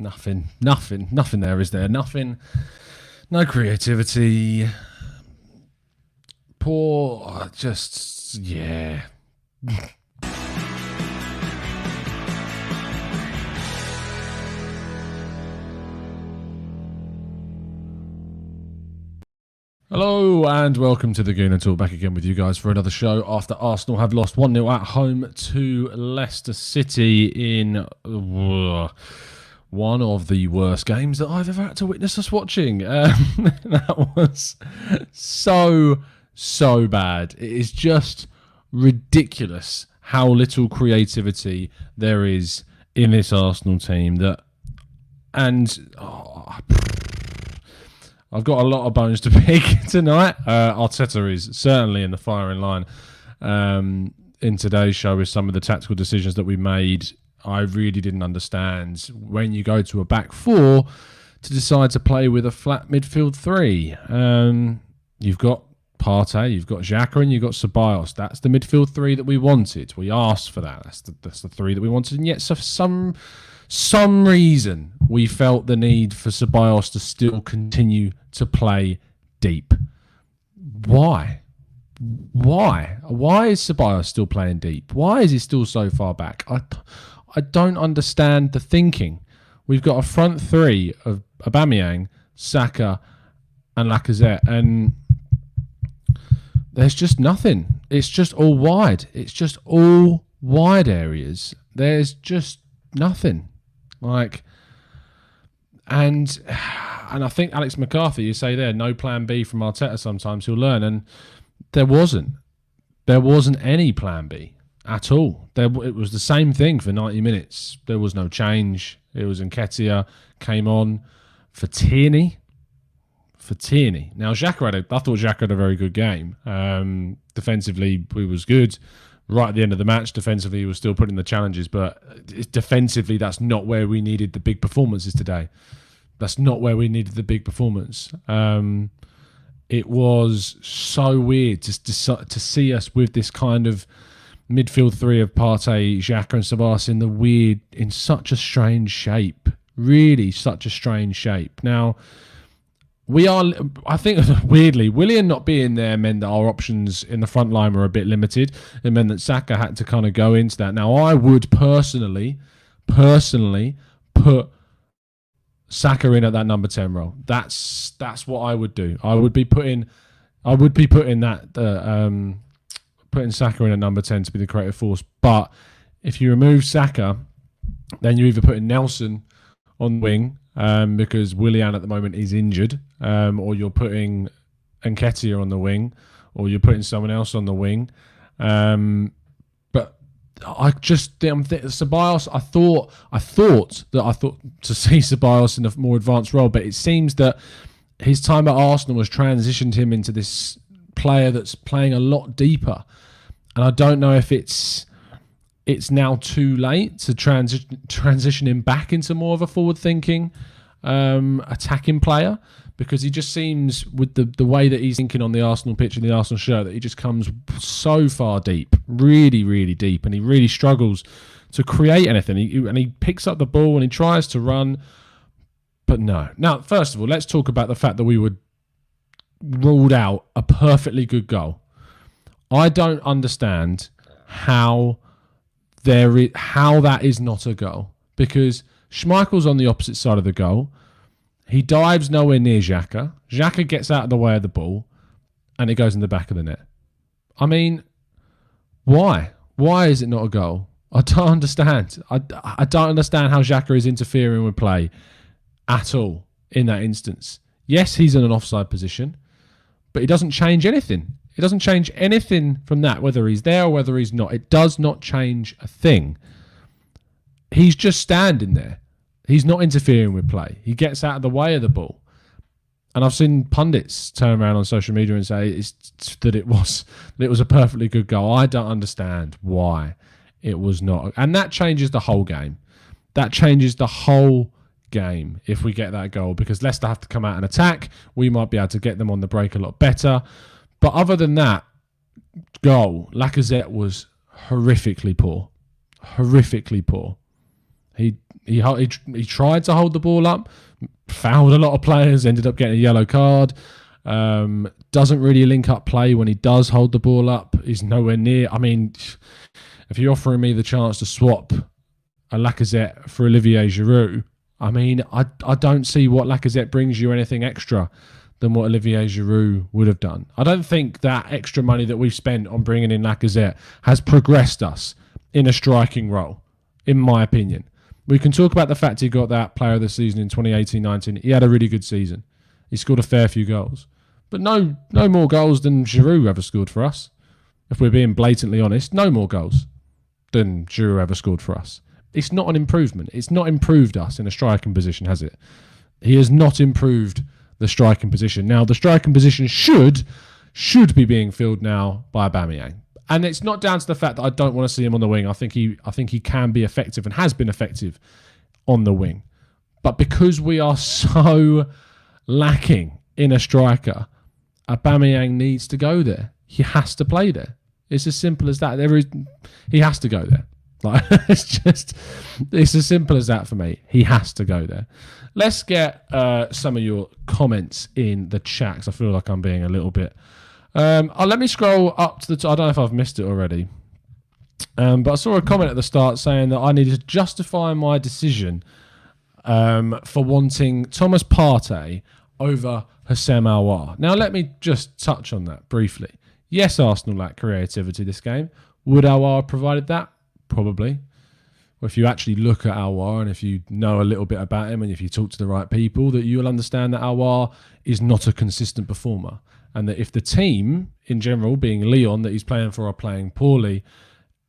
Nothing there, is there? Nothing. No creativity. Poor, yeah. Hello and welcome to the Gooner Talk, back again with you guys for another show after Arsenal have lost 1-0 at home to Leicester City in one of the worst games that I've ever had to witness us watching. That was so bad. It is just ridiculous how little creativity there is in this Arsenal team. I've got a lot of bones to pick tonight. Arteta is certainly in the firing line in today's show with some of the tactical decisions that we made. I really didn't understand when you go to a back four to decide to play with a flat midfield three. You've got Partey, you've got Xhaka, and you've got Ceballos. That's the midfield three that we wanted. We asked for that. That's the three that we wanted. And yet, for some reason, we felt the need for Ceballos to still continue to play deep. Why? Why is Saliba still playing deep? Why is he still so far back? I don't understand the thinking. We've got a front three of Aubameyang, Saka, and Lacazette, and there's just nothing. It's just all wide. It's just all wide areas. There's just nothing. And I think Alex McCarthy, you say there, no plan B from Arteta. Sometimes he'll learn, and there wasn't any plan B at all. It was the same thing for 90 minutes. There was no change. It was Nketiah came on for Tierney. Now, I thought Xhaka had a very good game. Defensively, he was good. Right at the end of the match, defensively, he was still putting the challenges, but defensively, that's not where we needed the big performances today. That's not where we needed the big performance. It was so weird to see us with this kind of midfield three of Partey, Xhaka, and Ceballos in such a strange shape. Really, such a strange shape. Now, I think, weirdly, Willian not being there meant that our options in the front line were a bit limited. It meant that Saka had to kind of go into that. Now, I would personally put Saka in at that number 10 role. That's what I would do. I would be putting that putting Saka in at number 10 to be the creative force. But if you remove Saka, then you're either putting Nelson on the wing, because Willian at the moment is injured, or you're putting Nketiah on the wing, or you're putting someone else on the wing. But I just Ceballos. I thought to see Ceballos in a more advanced role, but it seems that his time at Arsenal has transitioned him into this player that's playing a lot deeper, and I don't know if it's now too late to transition him back into more of a forward-thinking, attacking player, because he just seems, with the way that he's thinking on the Arsenal pitch and the Arsenal shirt, that he just comes so far deep, really, really deep, and he really struggles to create anything. He picks up the ball and he tries to run, but no. Now, first of all, let's talk about the fact that we were ruled out a perfectly good goal. I don't understand how that is not a goal, because Schmeichel's on the opposite side of the goal. He dives nowhere near Xhaka. Xhaka gets out of the way of the ball, and it goes in the back of the net. I mean, why? Why is it not a goal? I don't understand. I don't understand how Xhaka is interfering with play at all in that instance. Yes, he's in an offside position, but it doesn't change anything. It doesn't change anything from that, whether he's there or whether he's not. It does not change a thing. He's just standing there. He's not interfering with play. He gets out of the way of the ball. And I've seen pundits turn around on social media and say that it was a perfectly good goal. I don't understand why it was not. And that changes the whole game. That changes the whole game if we get that goal, because Leicester have to come out and attack. We might be able to get them on the break a lot better. But other than that goal, Lacazette was horrifically poor. Horrifically poor. He tried to hold the ball up, fouled a lot of players, ended up getting a yellow card. Doesn't really link up play when he does hold the ball up. He's nowhere near. I mean, if you're offering me the chance to swap a Lacazette for Olivier Giroud, I mean, I don't see what Lacazette brings you anything extra than what Olivier Giroud would have done. I don't think that extra money that we've spent on bringing in Lacazette has progressed us in a striking role, in my opinion. We can talk about the fact he got that player of the season in 2018-19. He had a really good season. He scored a fair few goals. But no more goals than Giroud ever scored for us. If we're being blatantly honest, no more goals than Giroud ever scored for us. It's not an improvement. It's not improved us in a striking position, has it? He has not improved the striking position. Now, the striking position should be being filled now by Aubameyang. And it's not down to the fact that I don't want to see him on the wing. I think he can be effective and has been effective on the wing. But because we are so lacking in a striker, Aubameyang needs to go there. He has to play there. It's as simple as that. He has to go there. Like it's as simple as that for me. He has to go there. Let's get some of your comments in the chat, because I feel like I'm being a little bit. Let me scroll up to the top. I don't know if I've missed it already. But I saw a comment at the start saying that I needed to justify my decision for wanting Thomas Partey over Houssem Aouar. Now, let me just touch on that briefly. Yes, Arsenal lack creativity this game. Would Aouar have provided that? Probably. Well, if you actually look at Aouar and if you know a little bit about him and if you talk to the right people, that you'll understand that Aouar is not a consistent performer. And that if the team, in general, being Lyon, that he's playing for are playing poorly,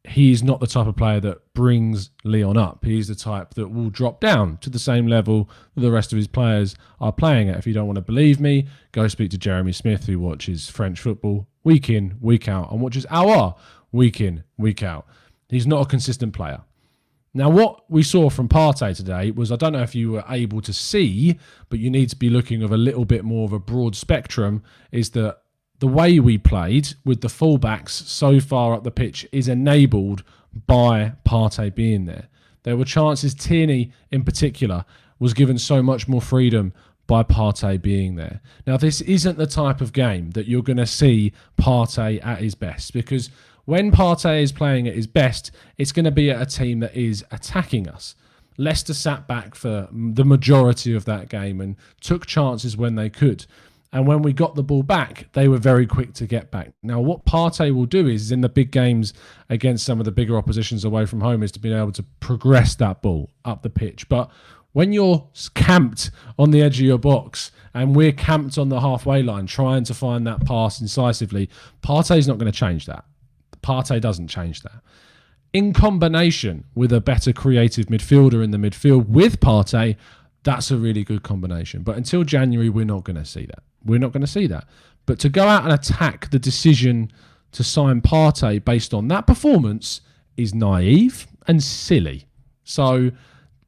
he's not the type of player that brings Lyon up. He's the type that will drop down to the same level that the rest of his players are playing at. If you don't want to believe me, go speak to Jeremy Smith, who watches French football week in, week out, and watches Aouar week in, week out. He's not a consistent player. Now, what we saw from Partey today was, I don't know if you were able to see, but you need to be looking of a little bit more of a broad spectrum, is that the way we played with the fullbacks so far up the pitch is enabled by Partey being there. There were chances, Tierney in particular was given so much more freedom by Partey being there. Now, this isn't the type of game that you're going to see Partey at his best, because when Partey is playing at his best, it's going to be at a team that is attacking us. Leicester sat back for the majority of that game and took chances when they could. And when we got the ball back, they were very quick to get back. Now, what Partey will do is, in the big games against some of the bigger oppositions away from home, is to be able to progress that ball up the pitch. But when you're camped on the edge of your box and we're camped on the halfway line trying to find that pass incisively, Partey's not going to change that. Partey doesn't change that. In combination with a better creative midfielder in the midfield with Partey, that's a really good combination. But until January, we're not going to see that. We're not going to see that. But to go out and attack the decision to sign Partey based on that performance is naive and silly. So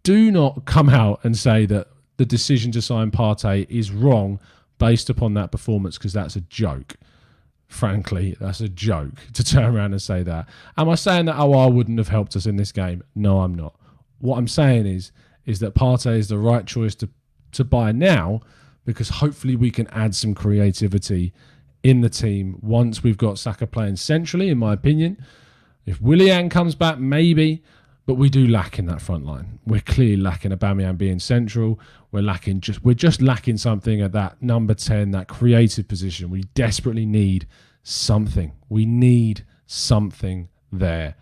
do not come out and say that the decision to sign Partey is wrong based upon that performance, because that's a joke. Frankly, that's a joke to turn around and say that. Am I saying that Aouar wouldn't have helped us in this game? No, I'm not. What I'm saying is that Partey is the right choice to buy now, because hopefully we can add some creativity in the team once we've got Saka playing centrally, in my opinion. If Willian comes back, maybe, but we do lack in that front line. We're clearly lacking Aubameyang being central. We're just lacking something at that number 10, that creative position. We desperately need something. We need something there.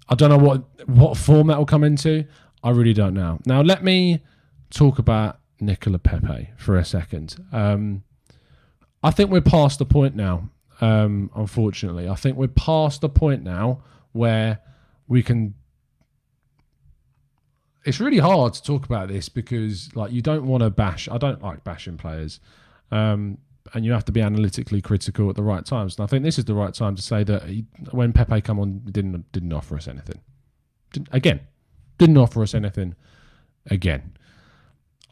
I don't know what form that will come into. I really don't know. Now, let me talk about Nicola Pepe for a second. I think we're past the point now, unfortunately. I think we're past the point now where we can... It's really hard to talk about this because, like, you don't want to bash. I don't like bashing players, and you have to be analytically critical at the right times. And I think this is the right time to say that when Pepe come on, didn't offer us anything. Didn't offer us anything again.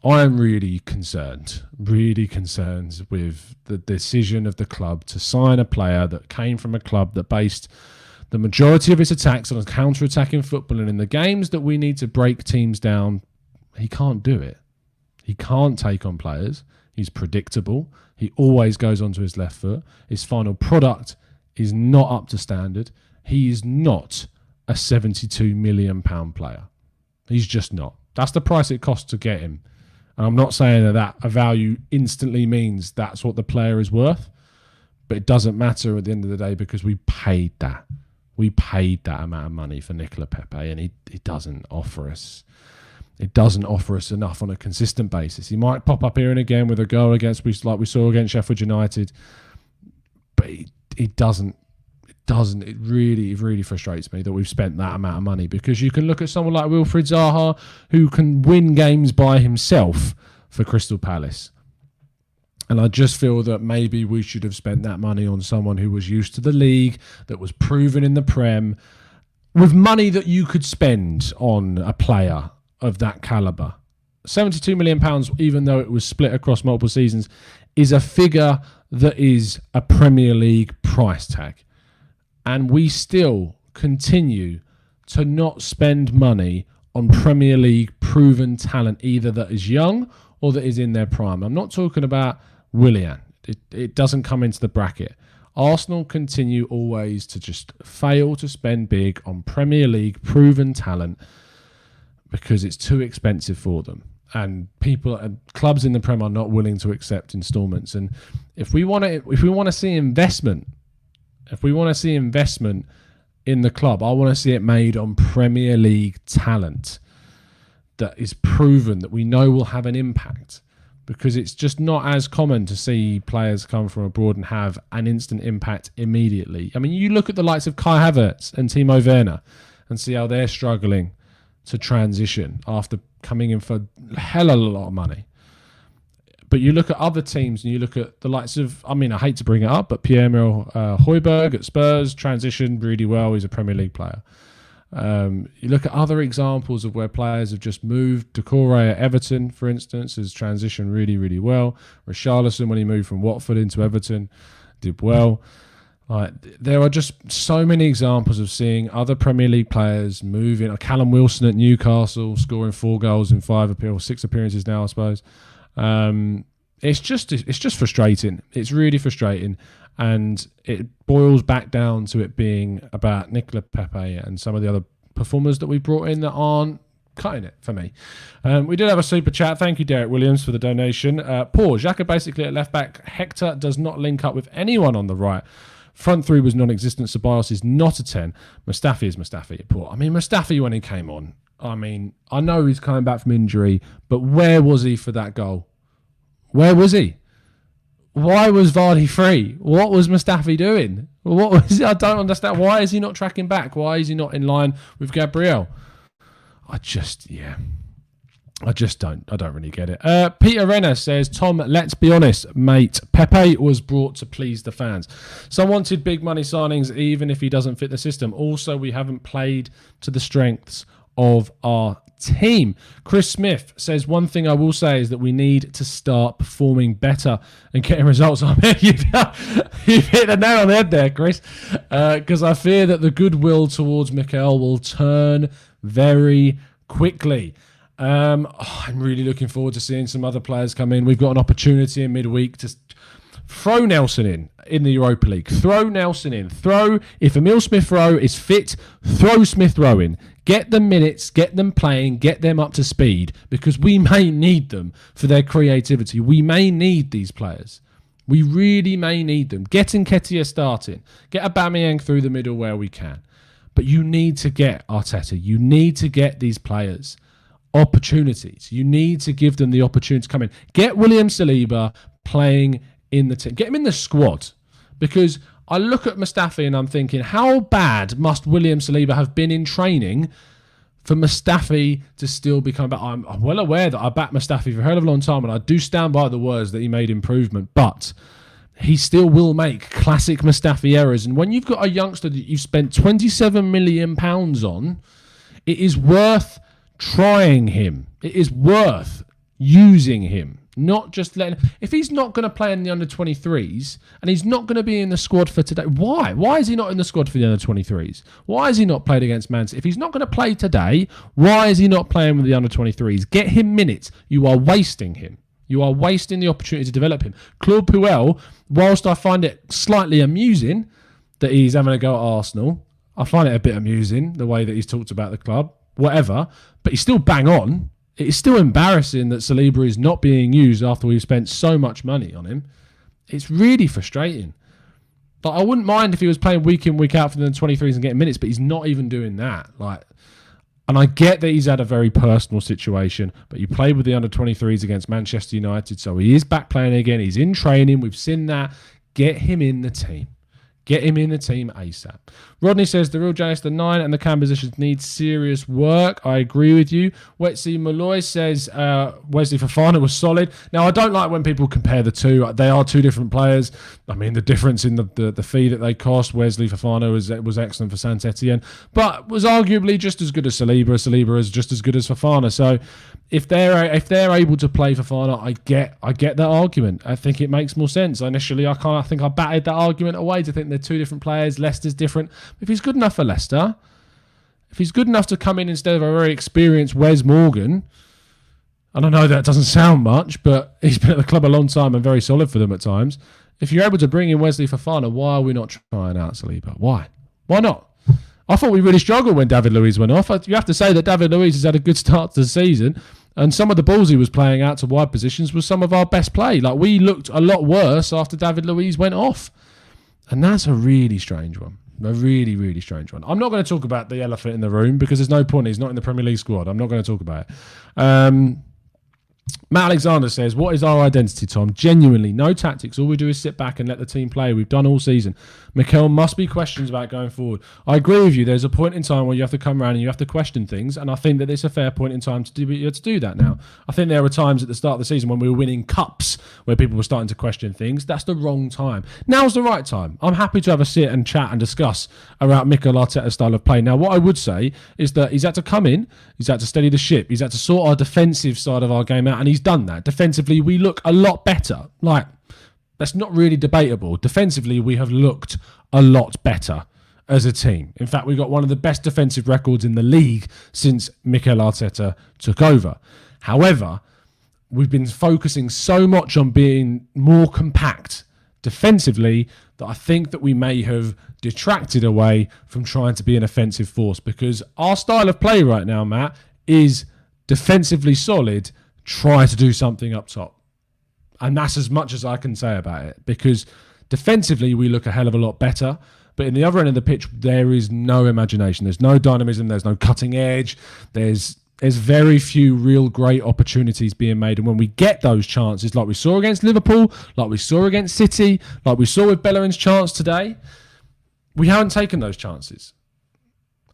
I'm really concerned with the decision of the club to sign a player that came from a club that based The majority of his attacks on counter-attacking football, and in the games that we need to break teams down, he can't do it. He can't take on players. He's predictable. He always goes onto his left foot. His final product is not up to standard. He is not a £72 million player. He's just not. That's the price it costs to get him. And I'm not saying that a value instantly means that's what the player is worth, but it doesn't matter at the end of the day because we paid that. We paid that amount of money for Nicola Pepe, and he doesn't offer us. It doesn't offer us enough on a consistent basis. He might pop up here and again with a goal like we saw against Sheffield United, but it doesn't. It really frustrates me that we've spent that amount of money, because you can look at someone like Wilfried Zaha, who can win games by himself for Crystal Palace. And I just feel that maybe we should have spent that money on someone who was used to the league, that was proven in the Prem, with money that you could spend on a player of that calibre. £72 million, even though it was split across multiple seasons, is a figure that is a Premier League price tag. And we still continue to not spend money on Premier League proven talent, either that is young or that is in their prime. I'm not talking about Willian. It doesn't come into the bracket. Arsenal continue always to just fail to spend big on Premier League proven talent because it's too expensive for them. And people and clubs in the Prem are not willing to accept instalments. And if we want to see investment, in the club, I want to see it made on Premier League talent that is proven, that we know will have an impact, because it's just not as common to see players come from abroad and have an instant impact immediately. I mean, you look at the likes of Kai Havertz and Timo Werner and see how they're struggling to transition after coming in for a hell of a lot of money. But you look at other teams and you look at the likes of, I mean, I hate to bring it up, but Pierre-Emile Højbjerg at Spurs transitioned really well. He's a Premier League player. You look at other examples of where players have just moved. Doucouré at Everton, for instance, has transitioned really, really well. Richarlison, when he moved from Watford into Everton, did well. There are just so many examples of seeing other Premier League players moving. Callum Wilson at Newcastle, scoring 4 goals in 6 appearances now, I suppose. It's just frustrating. It's really frustrating, and it boils back down to it being about Nicola Pepe and some of the other performers that we brought in that aren't cutting it for me. We did have a super chat. Thank you, Derek Williams, for the donation. Poor Xhaka basically at left back. Hector does not link up with anyone on the right. Front three was non-existent. Ceballos is not a 10. Mustafi is Mustafi. Poor. I mean, Mustafi when he came on. I mean, I know he's coming back from injury, but where was he for that goal? Where was he? Why was Vardy free? What was Mustafi doing? What was? I don't understand. Why is he not tracking back? Why is he not in line with Gabriel? I don't really get it. Peter Renner says, Tom, let's be honest, mate. Pepe was brought to please the fans. Some wanted big money signings, even if he doesn't fit the system. Also, we haven't played to the strengths of our team. Chris Smith says, one thing I will say is that we need to start performing better and getting results. I mean, you've hit the nail on the head there, Chris, because I fear that the goodwill towards Mikel will turn very quickly. I'm really looking forward to seeing some other players come in. We've got an opportunity in midweek to throw Nelson in the Europa League. Throw Nelson in. If Emile Smith-Rowe is fit, throw Smith-Rowe in. Get them minutes, get them playing, get them up to speed, because we may need them for their creativity. We may need these players. We really may need them. Get Nketiah starting. Get Aubameyang through the middle where we can. But you need to get Arteta. You need to get these players opportunities. You need to give them the opportunity to come in. Get William Saliba playing in the team. Get him in the squad. Because I look at Mustafi and I'm thinking, how bad must William Saliba have been in training for Mustafi to still be coming back? I'm well aware that I backed Mustafi for a hell of a long time, and I do stand by the words that he made improvement, but he still will make classic Mustafi errors. And when you've got a youngster that you've spent £27 million on, it is worth trying him. It is worth using him. Not just letting... If he's not going to play in the under-23s and he's not going to be in the squad for today, why? Why is he not in the squad for the under-23s? Why has he not played against Man City? If he's not going to play today, why is he not playing with the under-23s? Get him minutes. You are wasting him. You are wasting the opportunity to develop him. Claude Puel, whilst I find it slightly amusing that he's having a go at Arsenal, I find it a bit amusing, the way that he's talked about the club, whatever, but he's still bang on. It is still embarrassing that Saliba is not being used after we've spent so much money on him. It's really frustrating. But I wouldn't mind if he was playing week in, week out for the 23s and getting minutes, but he's not even doing that. And I get that he's had a very personal situation, but you played with the under-23s against Manchester United, so he is back playing again. He's in training. We've seen that. Get him in the team. Get him in the team ASAP. Rodney says the real Janice, the 9 and the cam positions need serious work. I agree with you. Wetsy Malloy says Wesley Fofana was solid. Now, I don't like when people compare the two. They are two different players. I mean, the difference in the fee that they cost, Wesley Fofana was excellent for Saint Etienne, but was arguably just as good as Saliba. Saliba is just as good as Fofana. So if they're able to play Fofana, I get that argument. I think it makes more sense. Initially, I think I batted that argument away to think they're two different players. Leicester's different. If he's good enough for Leicester, if he's good enough to come in instead of a very experienced Wes Morgan, and I know that doesn't sound much, but he's been at the club a long time and very solid for them at times. If you're able to bring in Wesley Fofana, why are we not trying out Saliba? Why? Why not? I thought we really struggled when David Luiz went off. You have to say that David Luiz has had a good start to the season, and some of the balls he was playing out to wide positions was some of our best play. We looked a lot worse after David Luiz went off. And that's a really strange one. A really, really strange one. I'm not going to talk about the elephant in the room because there's no point. He's not in the Premier League squad. I'm not going to talk about it. Matt Alexander says, what is our identity, Tom? Genuinely, no tactics. All we do is sit back and let the team play. We've done all season. Mikel must be questions about going forward. I agree with you. There's a point in time where you have to come around and you have to question things, and I think that it's a fair point in time to do that now. I think there were times at the start of the season when we were winning cups where people were starting to question things. That's the wrong time. Now's the right time. I'm happy to have a sit and chat and discuss about Mikel Arteta's style of play. Now, what I would say is that he's had to come in, he's had to steady the ship, he's had to sort our defensive side of our game out, and he's done that. Defensively, we look a lot better. That's not really debatable. Defensively, we have looked a lot better as a team. In fact, we got one of the best defensive records in the league since Mikel Arteta took over. However, we've been focusing so much on being more compact defensively that I think that we may have detracted away from trying to be an offensive force, because our style of play right now, Matt, is defensively solid, try to do something up top. And that's as much as I can say about it, because defensively we look a hell of a lot better, but in the other end of the pitch there is no imagination, there's no dynamism, there's no cutting edge, there's very few real great opportunities being made. And when we get those chances, like we saw against Liverpool, like we saw against City, like we saw with Bellerin's chance today, we haven't taken those chances.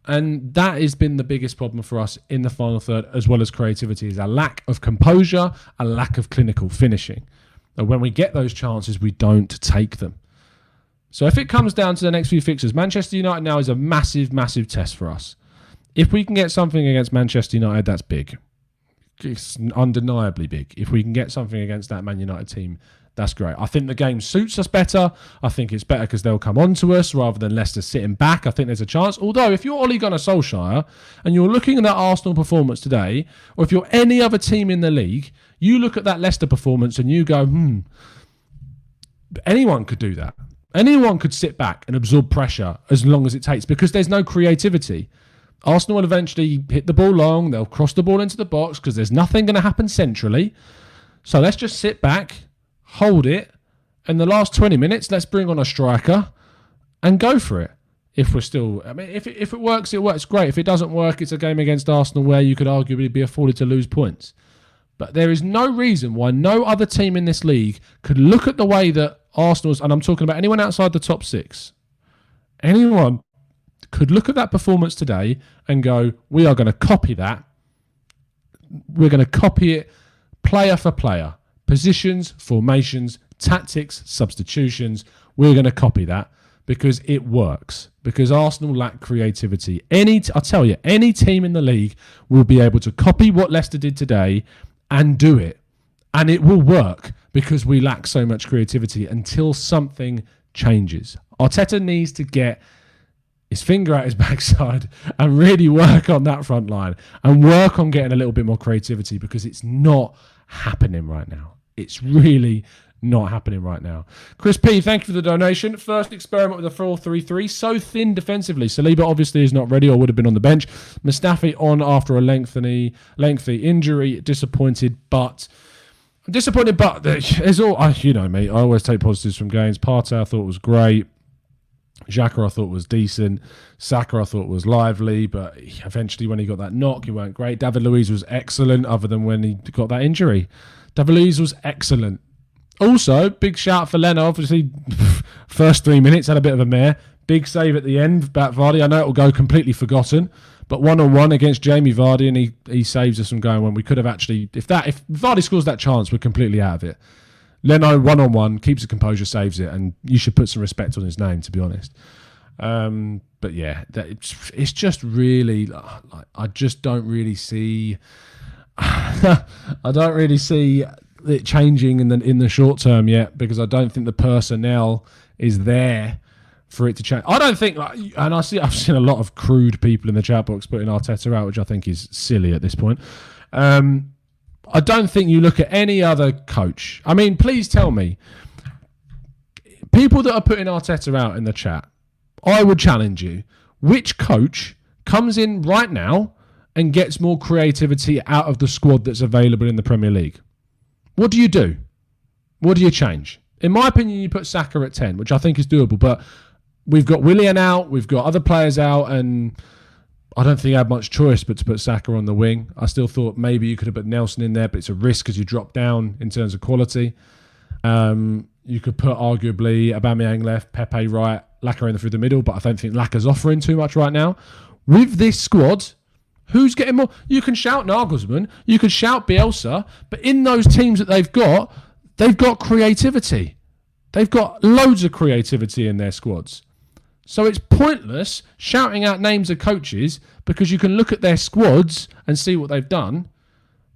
And that has been the biggest problem for us in the final third, as well as creativity, is a lack of composure, a lack of clinical finishing. And when we get those chances, we don't take them. So if it comes down to the next few fixtures, Manchester United now is a massive, massive test for us. If we can get something against Manchester United, that's big. It's undeniably big. If we can get something against that Man United team, that's great. I think the game suits us better. I think it's better because they'll come on to us rather than Leicester sitting back. I think there's a chance. Although, if you're Ole Gunnar Solskjaer and you're looking at that Arsenal performance today, or if you're any other team in the league, you look at that Leicester performance and you go, anyone could do that. Anyone could sit back and absorb pressure as long as it takes, because there's no creativity. Arsenal will eventually hit the ball long. They'll cross the ball into the box because there's nothing going to happen centrally. So let's just sit back, hold it. In the last 20 minutes, let's bring on a striker and go for it. If it works, it works great. If it doesn't work, it's a game against Arsenal where you could arguably be afforded to lose points. But there is no reason why no other team in this league could look at the way that Arsenal's, and I'm talking about anyone outside the top six, anyone could look at that performance today and go, we are going to copy that. We're going to copy it player for player. Positions, formations, tactics, substitutions. We're going to copy that because it works. Because Arsenal lack creativity. I'll tell you, any team in the league will be able to copy what Leicester did today and do it. And it will work because we lack so much creativity until something changes. Arteta needs to get his finger out his backside and really work on that front line and work on getting a little bit more creativity, because it's not happening right now. It's really not happening right now. Chris P, thank you for the donation. First experiment with a 4-3-3. So thin defensively. Saliba obviously is not ready or would have been on the bench. Mustafi on after a lengthy injury. Disappointed, but there's all, you know me, I always take positives from games. Partey I thought was great. Xhaka I thought was decent. Saka I thought was lively, but eventually when he got that knock, he weren't great. David Luiz was excellent, other than when he got that injury. David Luiz was excellent. Also, big shout for Leno. Obviously, first 3 minutes had a bit of a mare. Big save at the end, about Vardy. I know it will go completely forgotten, but 1-on-1 against Jamie Vardy, and he saves us from going when we could have actually. If Vardy scores that chance, we're completely out of it. Leno 1-on-1 keeps the composure, saves it, and you should put some respect on his name, to be honest. But yeah, it's just really. I just don't really see. I don't really see it changing in the short term yet, because I don't think the personnel is there for it to change. I don't think, and I've seen a lot of crude people in the chat box putting Arteta out, which I think is silly at this point. I don't think you look at any other coach. I mean, please tell me, people that are putting Arteta out in the chat, I would challenge you, which coach comes in right now and gets more creativity out of the squad that's available in the Premier League? What do you do? What do you change? In my opinion, you put Saka at 10, which I think is doable, but we've got Willian out, we've got other players out, and I don't think I had much choice but to put Saka on the wing. I still thought maybe you could have put Nelson in there, but it's a risk because you drop down in terms of quality. You could put arguably Aubameyang left, Pepe right, Laka in through the middle, but I don't think Laka's offering too much right now. With this squad, who's getting more? You can shout Nagelsmann, you can shout Bielsa, but in those teams that they've got creativity. They've got loads of creativity in their squads. So it's pointless shouting out names of coaches, because you can look at their squads and see what they've done.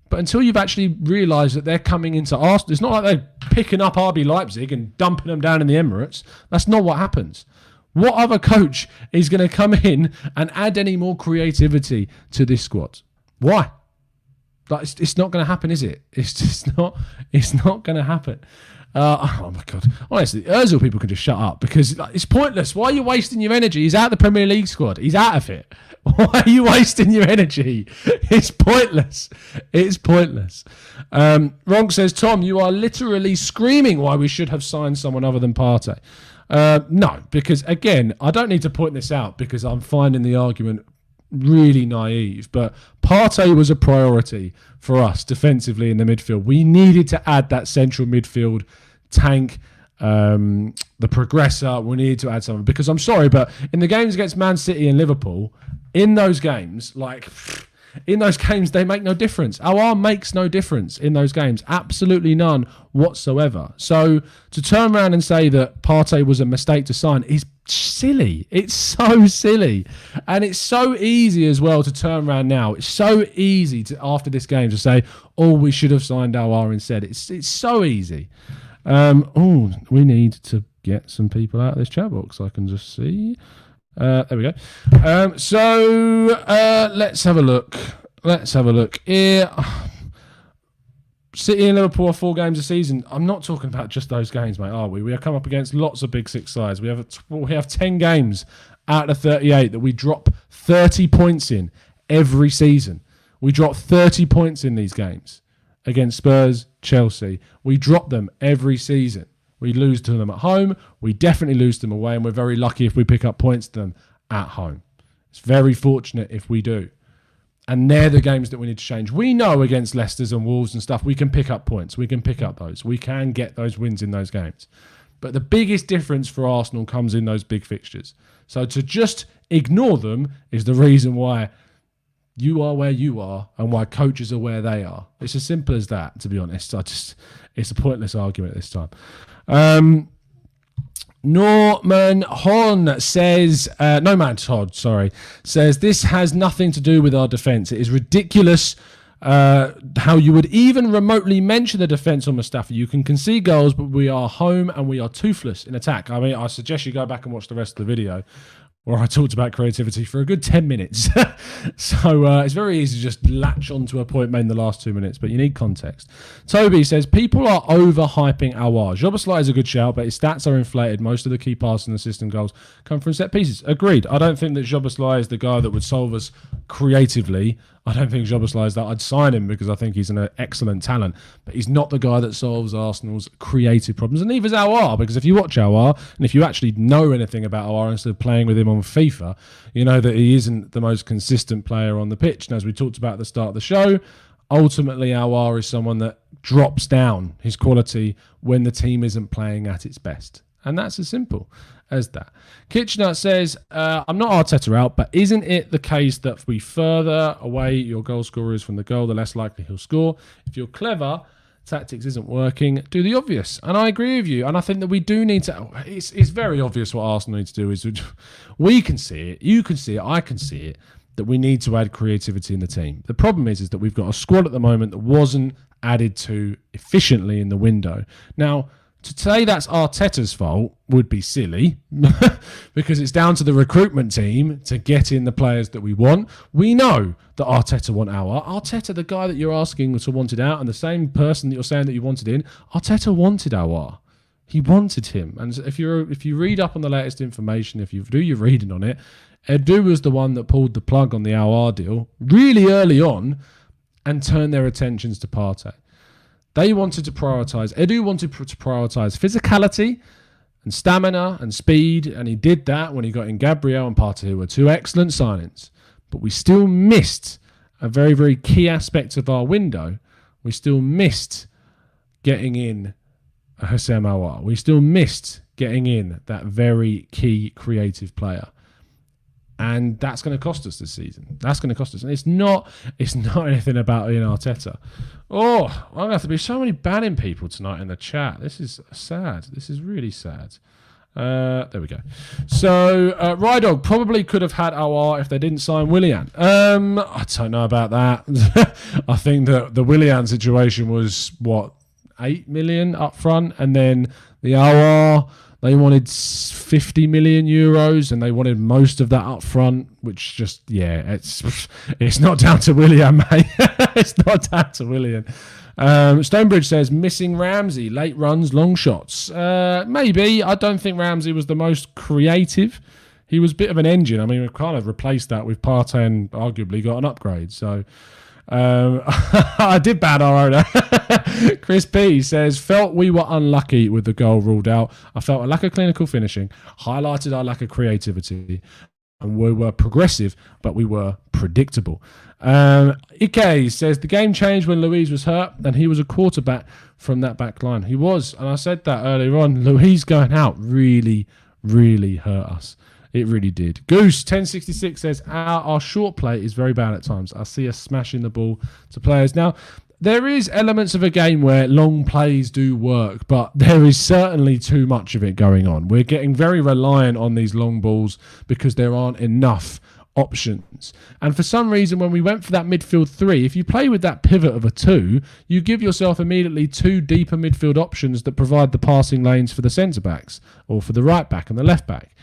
But until you've actually realised that they're coming into Arsenal, it's not like they're picking up RB Leipzig and dumping them down in the Emirates. That's not what happens. What other coach is going to come in and add any more creativity to this squad? Why? Like, it's not going to happen, is it? It's just not. It's not going to happen. Oh my God! Honestly, Ozil people can just shut up, because it's pointless. Why are you wasting your energy? He's out of the Premier League squad. He's out of it. Why are you wasting your energy? It's pointless. It's pointless. Ronk says, Tom, you are literally screaming why we should have signed someone other than Partey. No, because again, I don't need to point this out, because I'm finding the argument really naive, but Partey was a priority for us defensively in the midfield. We needed to add that central midfield tank, the progressor. We needed to add something, because I'm sorry, but in the games against Man City and Liverpool, in those games, they make no difference. Our arm makes no difference in those games. Absolutely none whatsoever. So to turn around and say that Partey was a mistake to sign is silly. It's so silly. And it's so easy as well to turn around now. It's so easy to, after this game, to say, oh, we should have signed our instead. It's so easy. We need to get some people out of this chat box. I can just see. There we go. Let's have a look. Here. City and Liverpool are 4 games a season. I'm not talking about just those games, mate, are we? We have come up against lots of Big Six sides. We have 10 games out of 38 that we drop 30 points in every season. We drop 30 points in these games against Spurs, Chelsea. We drop them every season. We lose to them at home. We definitely lose to them away, and we're very lucky if we pick up points to them at home. It's very fortunate if we do. And they're the games that we need to change. We know against Leicester's and Wolves and stuff, we can pick up points. We can pick up those. We can get those wins in those games. But the biggest difference for Arsenal comes in those big fixtures. So to just ignore them is the reason why you are where you are and why coaches are where they are. It's as simple as that, to be honest. It's a pointless argument this time. Norman Horn says, says, this has nothing to do with our defence. It is ridiculous how you would even remotely mention the defence on Mustafi. You can concede goals, but we are home and we are toothless in attack. I mean, I suggest you go back and watch the rest of the video where I talked about creativity for a good 10 minutes. So it's very easy to just latch onto a point made in the last 2 minutes, but you need context. Toby says, people are overhyping Aouar. Jobberslai is a good shout, but his stats are inflated. Most of the key passes and assist goals come from set pieces. Agreed. I don't think that Jobberslai is the guy that would solve us creatively. I don't think Jobberslai is that. I'd sign him because I think he's an excellent talent, but he's not the guy that solves Arsenal's creative problems. And neither is Aouar, because if you watch Aouar, and if you actually know anything about Aouar instead of playing with him on FIFA, you know that he isn't the most consistent player on the pitch. And as we talked about at the start of the show, ultimately Aouar is someone that drops down his quality when the team isn't playing at its best. And that's as simple as that. Kitchener says, I'm not Arteta out, but isn't it the case that the further away your goal scorer is from the goal, the less likely he'll score? If you're clever, tactics isn't working, do the obvious. And I agree with you. And I think that we do need to... It's very obvious what Arsenal need to do. Is we can see it, you can see it, I can see it, that we need to add creativity in the team. The problem is that we've got a squad at the moment that wasn't added to efficiently in the window. Now, to say that's Arteta's fault would be silly because it's down to the recruitment team to get in the players that we want. We know that Arteta want Aouar. Arteta, the guy that you're asking to wanted out, and the same person that you're saying that you wanted in, Arteta wanted Aouar. He wanted him. And if you read up on the latest information, if you do your reading on it, Edu was the one that pulled the plug on the Aouar deal really early on and turned their attentions to Partey. They wanted to prioritise, Edu wanted to prioritise physicality and stamina and speed, and he did that when he got in Gabriel and Partey, who were two excellent signings. But we still missed a very, very key aspect of our window. We still missed getting in a Houssem Aouar. We still missed getting in that very key creative player. And that's going to cost us this season. That's going to cost us. And it's not anything about Ian Arteta. Oh, I'm going to have to be so many banning people tonight in the chat. This is sad. This is really sad. There we go. So, Rydog probably could have had Aouar if they didn't sign Willian. I don't know about that. I think that the Willian situation was, 8 million up front, and then the Aouar, they wanted 50 million euros, and they wanted most of that up front, which just, it's not down to Willian, mate. It's not down to Willian. Stonebridge says, missing Ramsey, late runs, long shots. Maybe. I don't think Ramsey was the most creative. He was a bit of an engine. I mean, we've kind of replaced that with Partey and arguably got an upgrade. So I did ban our owner. Chris P says, felt we were unlucky with the goal ruled out. I felt a lack of clinical finishing, highlighted our lack of creativity, and we were progressive, but we were predictable. Ike says, the game changed when Luiz was hurt, and he was a quarterback from that back line. He was, and I said that earlier on. Luiz going out really, really hurt us. It really did. Goose 1066 says, our short play is very bad at times. I see us smashing the ball to players. Now, there is elements of a game where long plays do work, but there is certainly too much of it going on. We're getting very reliant on these long balls because there aren't enough options. And for some reason, when we went for that midfield three, if you play with that pivot of a two, you give yourself immediately two deeper midfield options that provide the passing lanes for the centre-backs or for the right-back and the left-back.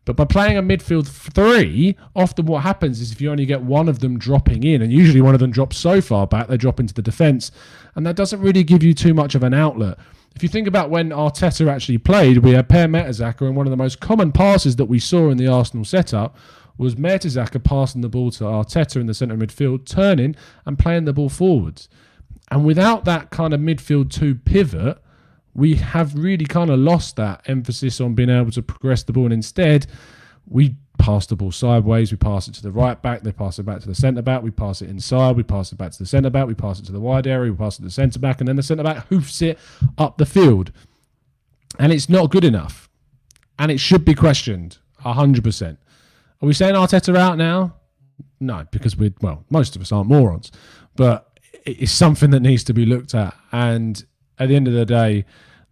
But by playing a midfield three, often what happens is if you only get one of them dropping in, and usually one of them drops so far back, they drop into the defence, and that doesn't really give you too much of an outlet. If you think about when Arteta actually played, we had Per Mertesacker, and one of the most common passes that we saw in the Arsenal setup was Mertesacker passing the ball to Arteta in the centre midfield, turning and playing the ball forwards. And without that kind of midfield two pivot, we have really kind of lost that emphasis on being able to progress the ball. And instead, we pass the ball sideways. We pass it to the right back. They pass it back to the centre back. We pass it inside. We pass it back to the centre back. We pass it to the wide area. We pass it to the centre back. And then the centre back hoofs it up the field. And it's not good enough. And it should be questioned 100%. Are we saying Arteta out now? No, because most of us aren't morons. But it's something that needs to be looked at. And at the end of the day,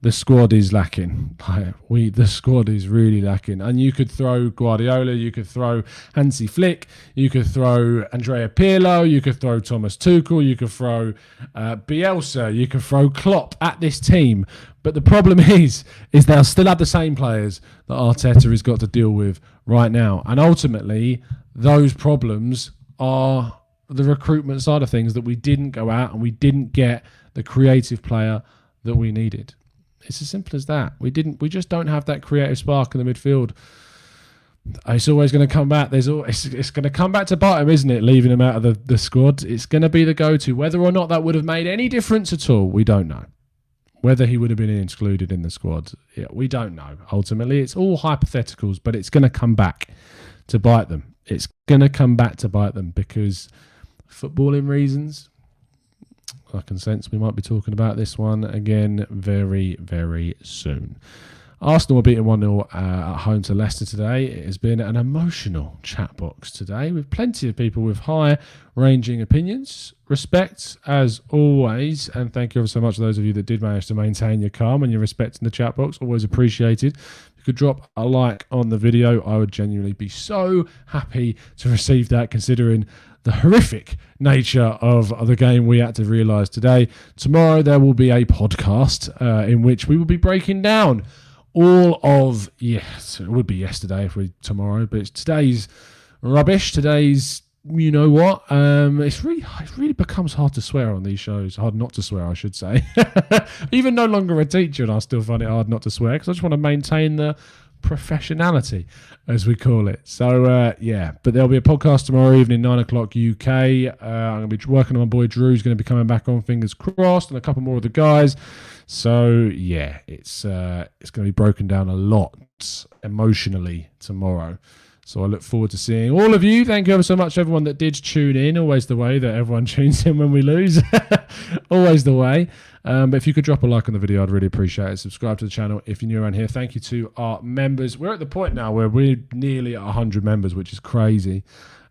the squad is lacking. The squad is really lacking. And you could throw Guardiola, you could throw Hansi Flick, you could throw Andrea Pirlo, you could throw Thomas Tuchel, you could throw Bielsa, you could throw Klopp at this team. But the problem is they'll still have the same players that Arteta has got to deal with right now. And ultimately, those problems are the recruitment side of things, that we didn't go out and we didn't get the creative player that we needed. It's as simple as that. We just don't have that creative spark in the midfield. It's always going to come back. It's going to come back to bite him, isn't it? Leaving him out of the squad. It's going to be the go-to. Whether or not that would have made any difference at all, we don't know. Whether he would have been excluded in the squad, we don't know. Ultimately, it's all hypotheticals, but it's going to come back to bite them. It's going to come back to bite them because footballing reasons, I can sense we might be talking about this one again very, very soon. Arsenal were beaten 1-0 at home to Leicester today. It has been an emotional chat box today with plenty of people with high-ranging opinions. Respect, as always, and thank you ever so much to those of you that did manage to maintain your calm and your respect in the chat box. Always appreciated. If you could drop a like on the video, I would genuinely be so happy to receive that, considering the horrific nature of the game we had to realise today. Tomorrow there will be a podcast in which we will be breaking down all of, yes, it would be yesterday if we tomorrow, but it's today's rubbish. Today's, you know what? It really becomes hard to swear on these shows. Hard not to swear, I should say. Even no longer a teacher, and I still find it hard not to swear because I just want to maintain the professionality, as we call it. So, but there'll be a podcast tomorrow evening, 9 o'clock UK. I'm going to be working on my boy Drew, who's going to be coming back on, fingers crossed, and a couple more of the guys. So, it's going to be broken down a lot emotionally tomorrow. So I look forward to seeing all of you. Thank you ever so much, everyone that did tune in. Always the way that everyone tunes in when we lose. Always the way. But if you could drop a like on the video, I'd really appreciate it. Subscribe to the channel if you're new around here. Thank you to our members. We're at the point now where we're nearly at 100 members, which is crazy.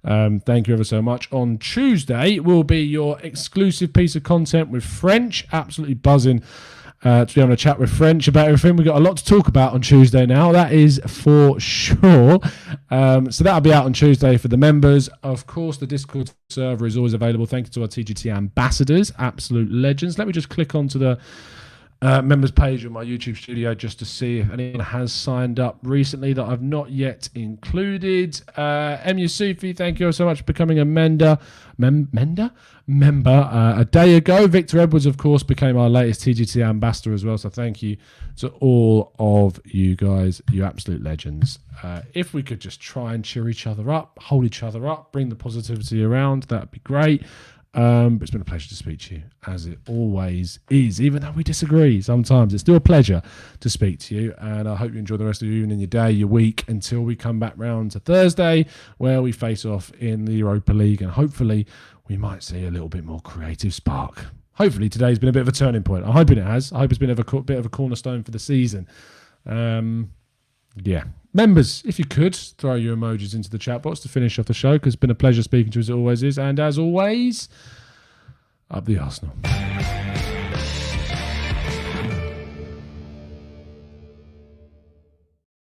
Thank you ever so much. On Tuesday will be your exclusive piece of content with French. Absolutely buzzing to be having a chat with French about everything. We've got a lot to talk about on Tuesday now, that is for sure. So that'll be out on Tuesday for the members. Of course, the Discord server is always available. Thank you to our TGT ambassadors, absolute legends. Let me just click onto the members page of my YouTube studio just to see if anyone has signed up recently that I've not yet included. M. Yusufi, thank you so much for becoming a member a day ago. Victor Edwards, of course, became our latest TGT ambassador as well. So thank you to all of you guys, you absolute legends. If we could just try and cheer each other up, hold each other up, bring the positivity around, that'd be great. But it's been a pleasure to speak to you, as it always is. Even though we disagree sometimes, it's still a pleasure to speak to you. And I hope you enjoy the rest of your evening, your day, your week, until we come back round to Thursday, where we face off in the Europa League. And hopefully we might see a little bit more creative spark. Hopefully today's been a bit of a turning point. I'm hoping it has. I hope it's been a bit of a cornerstone for the season. Members, if you could, throw your emojis into the chat box to finish off the show, because it's been a pleasure speaking to you as it always is. And as always, up the Arsenal.